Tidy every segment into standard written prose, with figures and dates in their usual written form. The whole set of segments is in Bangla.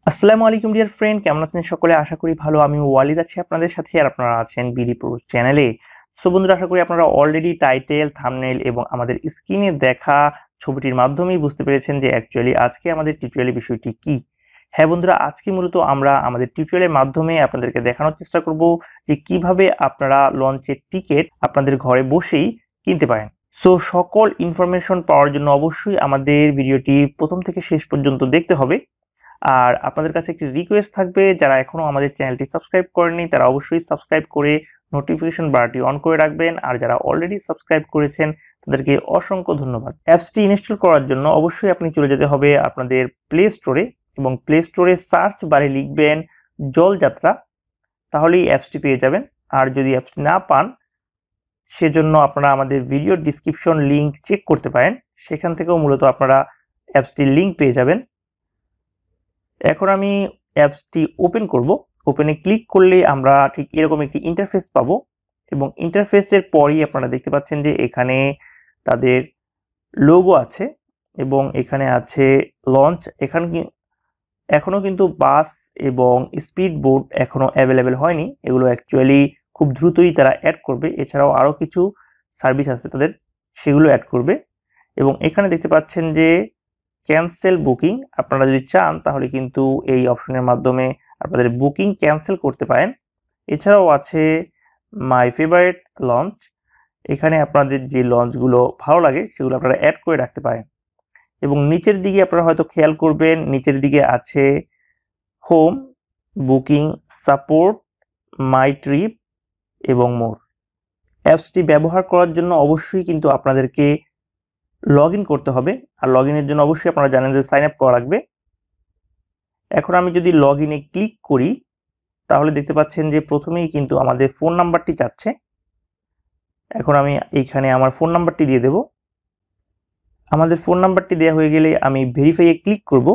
আসসালামু আলাইকুম ডিয়ার ফ্রেন্ড, কেমন আছেন সকলে? আশা করি ভালো। আমি ওয়ালিদ আছি আপনাদের সাথে, আর আপনারা আছেন বিডি প্রো চ্যানেলে। সো বন্ধুরা, আশা করি আপনারা অলরেডি টাইটেল, থাম্বনেল এবং আমাদের স্ক্রিনে দেখা ছবিটির মাধ্যমেই বুঝতে পেরেছেন যে অ্যাকচুয়ালি আজকে আমাদের টিউটোরিয়ালের বিষয়টি কি। হ্যাঁ বন্ধুরা, আজকে মূলত আমরা আমাদের টিউটোরিয়ালের মাধ্যমে আপনাদেরকে দেখানোর চেষ্টা করব যে কিভাবে আপনারা লঞ্চের টিকিট আপনাদের ঘরে বসেই কিনতে পারেন। সো সকল ইনফরমেশন পাওয়ার জন্য অবশ্যই আমাদের ভিডিওটি প্রথম থেকে শেষ পর্যন্ত দেখতে হবে। আর আপনাদের কাছে একটি রিকোয়েস্ট থাকবে, যারা এখনো আমাদের চ্যানেলটি সাবস্ক্রাইব করেননি তারা অবশ্যই সাবস্ক্রাইব করে নোটিফিকেশন বারটি অন করে রাখবেন। আর যারা অলরেডি সাবস্ক্রাইব করেছেন তাদেরকে অসংখ্য ধন্যবাদ। অ্যাপসটি ইনস্টল করার জন্য অবশ্যই আপনি চলে যেতে হবে আপনাদের প্লে স্টোরে, এবং প্লে স্টোরে সার্চ বারে লিখবেন জলযাত্রা, তাহলেই অ্যাপসটি পেয়ে যাবেন। আর যদি অ্যাপসটি না পান, সেজন্য আপনারা আমাদের ভিডিও ডিসক্রিপশন লিংক চেক করতে পারেন, সেখান থেকেও মূলত আপনারা অ্যাপসটির লিংক পেয়ে যাবেন। এখন আমি অ্যাপসটি ওপেন করব। ওপেনে ক্লিক করলে আমরা ঠিক এরকম একটি ইন্টারফেস পাবো, এবং ইন্টারফেসের পরই আপনারা দেখতে পাচ্ছেন যে এখানে তাদের লোগো আছে এবং এখানে আছে লঞ্চ। এখনো কিন্তু বাস এবং স্পিড বোট এখনো অ্যাভেলেবেল হয়নি, এগুলো অ্যাকচুয়ালি খুব দ্রুতই তারা অ্যাড করবে। এছাড়াও আরও কিছু সার্ভিস আছে তাদের, সেগুলো অ্যাড করবে। এবং এখানে দেখতে পাচ্ছেন যে ক্যান্সেল বুকিং, আপনারা যদি চান তাহলে কিন্তু এই অপশনের মাধ্যমে আপনাদের বুকিং ক্যান্সেল করতে পারেন। এছাড়াও আছে মাই ফেভারিট লঞ্চ, এখানে আপনাদের যে লঞ্চগুলো ভালো লাগে সেগুলো আপনারা অ্যাড করে রাখতে পারেন। এবং নিচের দিকে আপনারা হয়তো খেয়াল করবেন, নিচের দিকে আছে হোম, বুকিং, সাপোর্ট, মাই ট্রিপ এবং মোর। অ্যাপসটি ব্যবহার করার জন্য অবশ্যই কিন্তু আপনাদেরকে লগ ইন করতে হবে, আর লগ ইনের জন্য অবশ্যই আপনারা জানেন যে সাইন আপ করা লাগবে। এখন আমি যদি লগ ইনে ক্লিক করি তাহলে দেখতে পাচ্ছেন যে প্রথমেই কিন্তু আমাদের ফোন নাম্বারটি চাচ্ছে। এখন আমি এইখানে আমার ফোন নাম্বারটি দিয়ে দেব। আমাদের ফোন নাম্বারটি দেওয়া হয়ে গেলে আমি ভেরিফাইয়ে ক্লিক করব,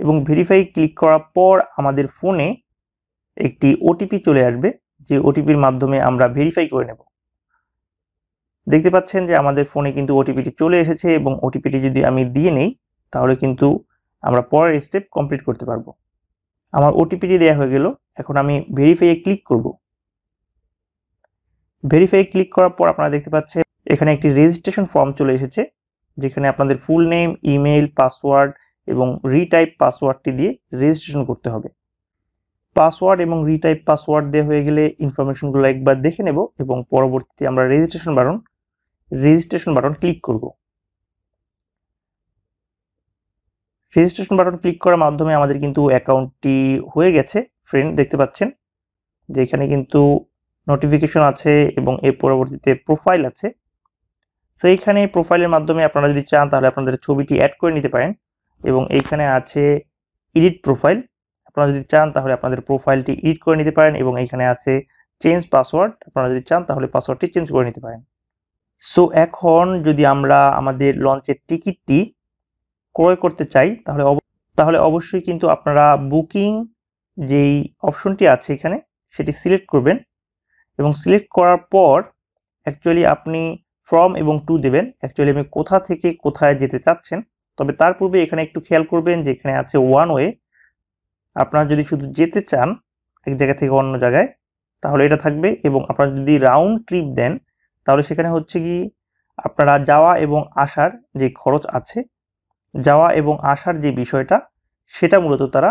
এবং ভেরিফাই ক্লিক করার পর আমাদের ফোনে একটি ওটিপি চলে আসবে, যে ওটিপির মাধ্যমে আমরা ভেরিফাই করে নেব। দেখতে পাচ্ছেন যে আমাদের ফোনে কিন্তু ওটিপিটি চলে এসেছে, এবং ওটিপিটি যদি আমি দিয়ে নেই তাহলে কিন্তু আমরা পরের স্টেপ কমপ্লিট করতে পারবো। আমার ওটিপিটি দেওয়া হয়ে গেল। এখন আমি ভেরিফাইয়ে ক্লিক করব। ভেরিফাই ক্লিক করার পর আপনারা দেখতে পাচ্ছেন এখানে একটি রেজিস্ট্রেশন ফর্ম চলে এসেছে, যেখানে আপনাদের ফুল নেম, ইমেইল, পাসওয়ার্ড এবং রিটাইপ পাসওয়ার্ডটি দিয়ে রেজিস্ট্রেশন করতে হবে। পাসওয়ার্ড এবং রিটাইপ পাসওয়ার্ড দেওয়া হয়ে গেলে ইনফরমেশনগুলো একবার দেখে নেব, এবং পরবর্তীতে আমরা রেজিস্ট্রেশন বাটন ক্লিক করব। রেজিস্ট্রেশন বাটন ক্লিক করার মাধ্যমে আমাদের কিন্তু অ্যাকাউন্টটি হয়ে গেছে। ফ্রেন্ড, দেখতে পাচ্ছেন যে এখানে কিন্তু নোটিফিকেশন আছে এবং এর পরবর্তীতে প্রোফাইল আছে। সো এইখানে প্রোফাইলের মাধ্যমে আপনারা যদি চান তাহলে আপনাদের ছবিটি অ্যাড করে নিতে পারেন, এবং এইখানে আছে এডিট প্রোফাইল, আপনারা যদি চান তাহলে আপনাদের প্রোফাইলটি এডিট করে নিতে পারেন, এবং এইখানে আছে চেঞ্জ পাসওয়ার্ড, আপনারা যদি চান তাহলে পাসওয়ার্ডটি চেঞ্জ করে নিতে পারেন। সো এখন যদি আমরা আমাদের লঞ্চের টিকিটটি ক্রয় করতে চাই তাহলে অবশ্যই কিন্তু আপনারা বুকিং যেই অপশনটি আছে এখানে সেটি সিলেক্ট করবেন, এবং সিলেক্ট করার পর অ্যাকচুয়ালি আপনি ফ্রম এবং টু দেবেন। অ্যাকচুয়ালি আমি কোথা থেকে কোথায় যেতে চাচ্ছেন, তবে তার পূর্বে এখানে একটু খেয়াল করবেন যে এখানে আছে ওয়ান ওয়ে। আপনারা যদি শুধু যেতে চান এক জায়গা থেকে অন্য জায়গায় তাহলে এটা থাকবে, এবং আপনারা যদি রাউন্ড ট্রিপ দেন তাহলে সেখানে হচ্ছে কি আপনারা যাওয়া এবং আসার যে খরচ আছে, যাওয়া এবং আসার যে বিষয়টা সেটা মূলত তারা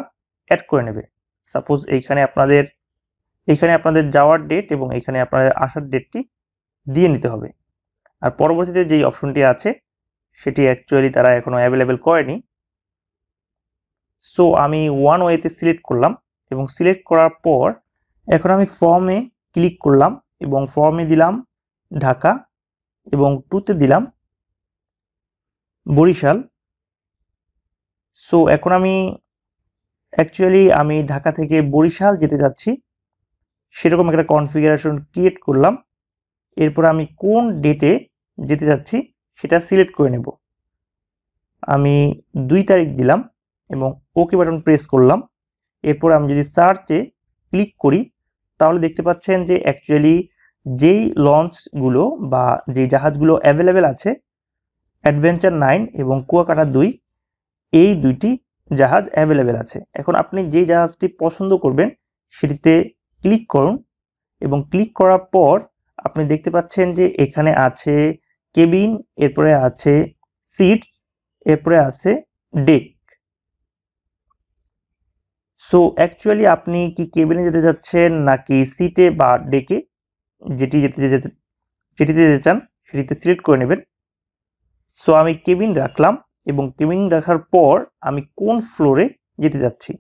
অ্যাড করে নেবে। সাপোজ এইখানে আপনাদের যাওয়ার ডেট এবং এইখানে আপনাদের আসার ডেটটি দিয়ে নিতে হবে। আর পরবর্তীতে যেই অপশনটি আছে সেটি অ্যাকচুয়ালি তারা এখনো অ্যাভেলেবেল করেনি। সো আমি ওয়ান ওয়েতে সিলেক্ট করলাম, এবং সিলেক্ট করার পর এখন আমি ফর্মে ক্লিক করলাম, এবং ফর্মে দিলাম ঢাকা, এবং টুতে দিলাম বরিশাল। সো এখন আমি ঢাকা থেকে বরিশাল যেতে যাচ্ছি, সেরকম একটা কনফিগারেশন ক্রিয়েট করলাম। এরপর আমি কোন ডেটে যেতে যাচ্ছি সেটা সিলেক্ট করে নেব। আমি 2 তারিখ দিলাম এবং ওকে বাটন প্রেস করলাম। এরপর আমি যদি সার্চে ক্লিক করি তাহলে দেখতে পাচ্ছেন যে অ্যাকচুয়ালি যেই লঞ্চগুলো বা যেই জাহাজগুলো অ্যাভেলেবেল আছে, অ্যাডভেঞ্চার 9 এবং কুয়াকাটা 2, এই দুইটি জাহাজ অ্যাভেলেবেল আছে। এখন আপনি যে জাহাজটি পছন্দ করবেন সেটিতে ক্লিক করুন এবং ক্লিক করার পর আপনি দেখতে পাচ্ছেন যে এখানে আছে কেবিন, এরপরে আছে সিটস, এরপরে আছে ডেক। সো অ্যাকচুয়ালি আপনি কি কেবিনে যেতে যাচ্ছেন নাকি সিটে বা ডেকে, যেটিতে যেতে চান সেটিতে সিলেক্ট করে নেবেন। সো আমি কেবিন রাখলাম এবং কেবিন রাখার পর আমি কোন ফ্লোরে যেতে যাচ্ছি।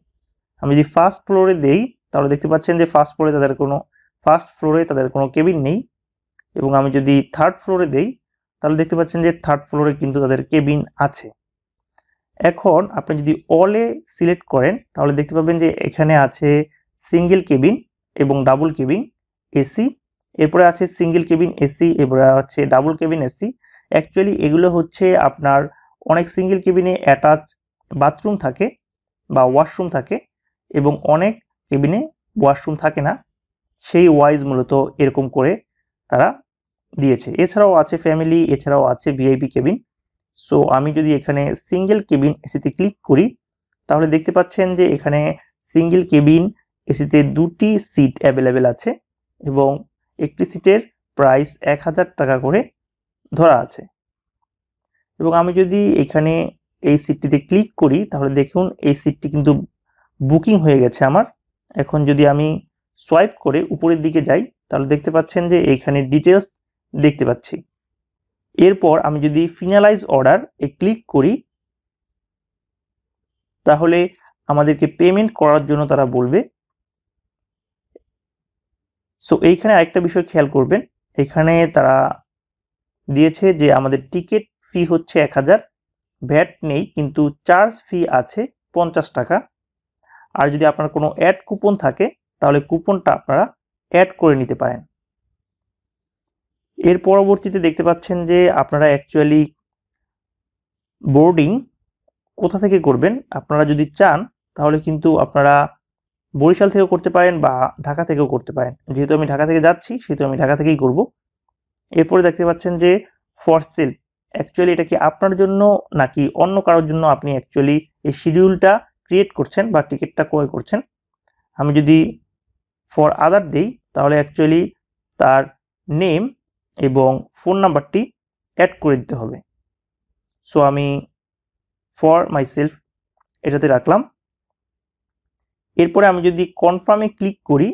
আমি যদি ফার্স্ট ফ্লোরে দেই তাহলে দেখতে পাচ্ছেন যে ফার্স্ট ফ্লোরে তাদের কোনো কেবিন নেই, এবং আমি যদি থার্ড ফ্লোরে দেই তাহলে দেখতে পাচ্ছেন যে থার্ড ফ্লোরে কিন্তু তাদের কেবিন আছে। এখন আপনি যদি অলে সিলেক্ট করেন তাহলে দেখতে পাবেন যে এখানে আছে সিঙ্গেল কেবিন এবং ডাবল কেবিন এসি, এরপরে আছে সিঙ্গেল কেবিন এসি, এরপরে আছে ডাবল কেবিন এসি। অ্যাকচুয়ালি এগুলো হচ্ছে আপনার অনেক সিঙ্গেল কেবিনে অ্যাটাচ বাথরুম থাকে বা ওয়াশরুম থাকে এবং অনেক কেবিনে ওয়াশরুম থাকে না, সেই ওয়াইজ মূলত এরকম করে তারা দিয়েছে। এছাড়াও আছে ফ্যামিলি, এছাড়াও আছে ভিআইপি কেবিন। সো আমি যদি এখানে সিঙ্গেল কেবিন এসিতে ক্লিক করি তাহলে দেখতে পাচ্ছেন যে এখানে সিঙ্গেল কেবিন এসিতে 2টি সিট অ্যাভেলেবেল আছে এবং একটি সিটের প্রাইস 1000 টাকা করে ধরা আছে। এবং আমি যদি এখানে এই সিটটিতে ক্লিক করি তাহলে দেখুন এই সিটটি কিন্তু বুকিং হয়ে গেছে আমার। এখন যদি আমি সোয়াইপ করে উপরের দিকে যাই তাহলে দেখতে পাচ্ছেন যে এখানে ডিটেলস দেখতে পাচ্ছি। এরপর আমি যদি ফিনালাইজ অর্ডার ক্লিক করি তাহলে আমাদেরকে পেমেন্ট করার জন্য তারা বলবে। সো এইখানে আরেকটা বিষয় খেয়াল করবেন, এখানে তারা দিয়েছে যে আমাদের টিকিট ফি হচ্ছে 1000, ভ্যাট নেই কিন্তু চার্জ ফি আছে 50 টাকা। আর যদি আপনার কোনো অ্যাড কুপন থাকে তাহলে কুপনটা আপনারা অ্যাড করে নিতে পারেন। এর পরবর্তীতে দেখতে পাচ্ছেন যে আপনারা অ্যাকচুয়ালি বোর্ডিং কোথা থেকে করবেন। আপনারা যদি চান তাহলে কিন্তু আপনারা বরিশাল থেকেও করতে পারেন বা ঢাকা থেকেও করতে পারেন। যেহেতু আমি ঢাকা থেকে যাচ্ছি সেহেতু আমি ঢাকা থেকেই করব। এরপরে দেখতে পাচ্ছেন যে ফর সেল, অ্যাকচুয়ালি এটা কি আপনার জন্য নাকি অন্য কারোর জন্য আপনি অ্যাকচুয়ালি এই শিডিউলটা ক্রিয়েট করছেন বা টিকিটটা ক্রয় করছেন। আমি যদি ফর আদার দেই তাহলে অ্যাকচুয়ালি তার নেম এবং ফোন নাম্বারটি অ্যাড করে দিতে হবে। সো আমি ফর মাইসেলফ এটাতে রাখলাম। এরপরে আমি যদি কনফার্মে ক্লিক করি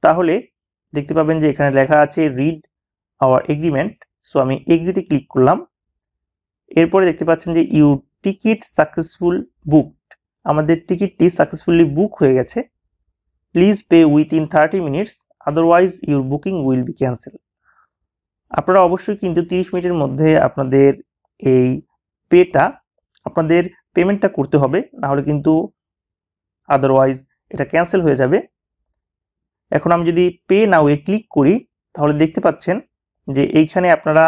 তাহলে দেখতে পাবেন যে এখানে লেখা আছে রিড আওয়ার এগ্রিমেন্ট। সো আমি এগ্রিতে ক্লিক করলাম। এরপরে দেখতে পাচ্ছেন যে ইউ টিকিট সাকসেসফুল বুকড, আমাদের টিকিটটি সাকসেসফুলি বুক হয়ে গেছে। Please pay within 30 minutes, otherwise your booking will be cancel. আপনারা অবশ্যই কিন্তু 30 মিনিটের মধ্যে আপনাদের এই পেমেন্টটা করতে হবে, নাহলে কিন্তু আদারওয়াইজ এটা ক্যান্সেল হয়ে যাবে। এখন আমি যদি পে নাও ক্লিক করি তাহলে দেখতে পাচ্ছেন যে এইখানে আপনারা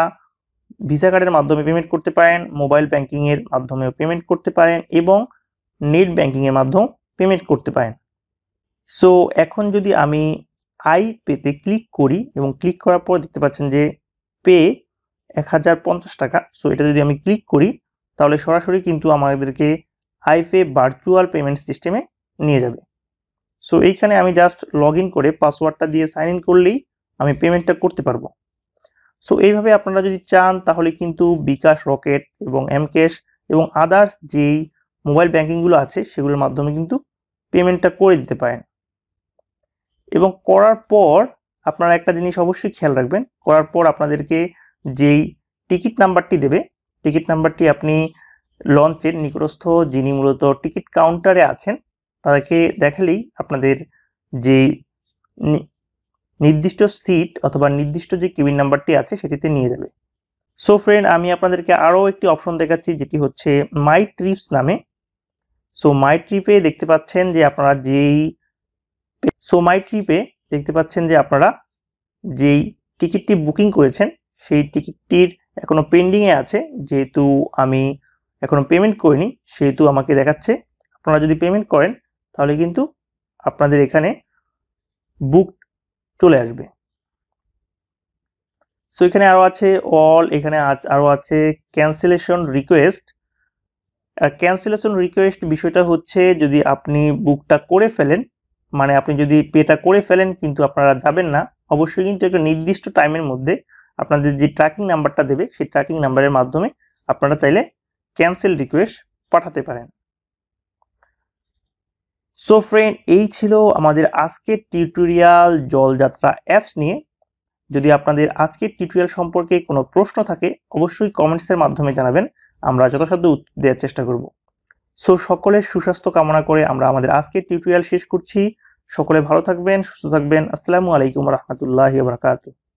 ভিসা কার্ডের মাধ্যমে পেমেন্ট করতে পারেন, মোবাইল ব্যাংকিংয়ের মাধ্যমেও পেমেন্ট করতে পারেন এবং নেট ব্যাংকিংয়ের মাধ্যমেও পেমেন্ট করতে পারেন। সো এখন যদি আমি আই পেতে ক্লিক করি এবং ক্লিক করার পর দেখতে পাচ্ছেন যে পে 1050 টাকা। সো এটা যদি আমি ক্লিক করি তাহলে সরাসরি কিন্তু আমাদেরকে আইপে ভার্চুয়াল পেমেন্ট সিস্টেমে নিয়ে যাবে। সো এইখানে আমি জাস্ট লগ ইন করে পাসওয়ার্ডটা দিয়ে সাইন ইন করলেই আমি পেমেন্টটা করতে পারবো। সো এইভাবে আপনারা যদি চান তাহলে কিন্তু বিকাশ, রকেট এবং এমক্যাশ এবং আদার্স যেই মোবাইল ব্যাংকিংগুলো আছে সেগুলোর মাধ্যমে কিন্তু পেমেন্টটা করে দিতে পারেন। এবং করার পর আপনারা একটা জিনিস অবশ্যই খেয়াল রাখবেন, করার পর আপনাদেরকে যেই টিকিট নাম্বারটি দেবে, টিকিট নাম্বারটি আপনি লঞ্চের নিকটস্থ যিনি মূলত টিকিট কাউন্টারে আছেন তাদেরকে দেখালেই আপনাদের যেই নির্দিষ্ট সিট অথবা নির্দিষ্ট যে কেবিন নাম্বারটি আছে সেটিতে নিয়ে যাবে। সো ফ্রেন্ড, আমি আপনাদেরকে আরও একটি অপশন দেখাচ্ছি যেটি হচ্ছে মাই ট্রিপস নামে। সো মাই ট্রিপে দেখতে পাচ্ছেন যে আপনারা যেই টিকিটটি বুকিং করেছেন সেই টিকিটটির এখনো পেন্ডিংয়ে আছে। যেহেতু আমি এখনো পেমেন্ট করিনি সেহেতু আমাকে দেখাচ্ছে। আপনারা যদি পেমেন্ট করেন তাহলে কিন্তু আপনাদের এখানে বুক চলে আসবে। সো এখানে আরও আছে অল, এখানে আরও আছে ক্যান্সেলেশন রিকোয়েস্ট। ক্যান্সেলেশন রিকোয়েস্ট বিষয়টা হচ্ছে যদি আপনি বুকটা করে ফেলেন, মানে আপনি যদি পেটা করে ফেলেন কিন্তু আপনারা যাবেন না, অবশ্যই কিন্তু একটা নির্দিষ্ট টাইমের মধ্যে আপনাদের যে ট্র্যাকিং নাম্বারটা দেবে সেই ট্র্যাকিং নাম্বারের মাধ্যমে আপনারা চাইলে ক্যান্সেল রিকোয়েস্ট পাঠাতে পারেন। সো ফ্রেন্ড, এই ছিল আমাদের আজকের টিউটোরিয়াল জলযাত্রা অ্যাপস নিয়ে। যদি আপনাদের আজকের টিউটোরিয়াল সম্পর্কে কোনো প্রশ্ন থাকে অবশ্যই কমেন্টসের মাধ্যমে জানাবেন, আমরা যথাসাধ্য উত্তর দেওয়ার চেষ্টা করব। সো সকলের সুস্বাস্থ্য কামনা করে আমরা আমাদের আজকের টিউটোরিয়াল শেষ করছি। সকলে ভালো থাকবেন, সুস্থ থাকবেন। আসসালামু আলাইকুম রহমতুল্লাহি ওয়া বারাকাতুহু।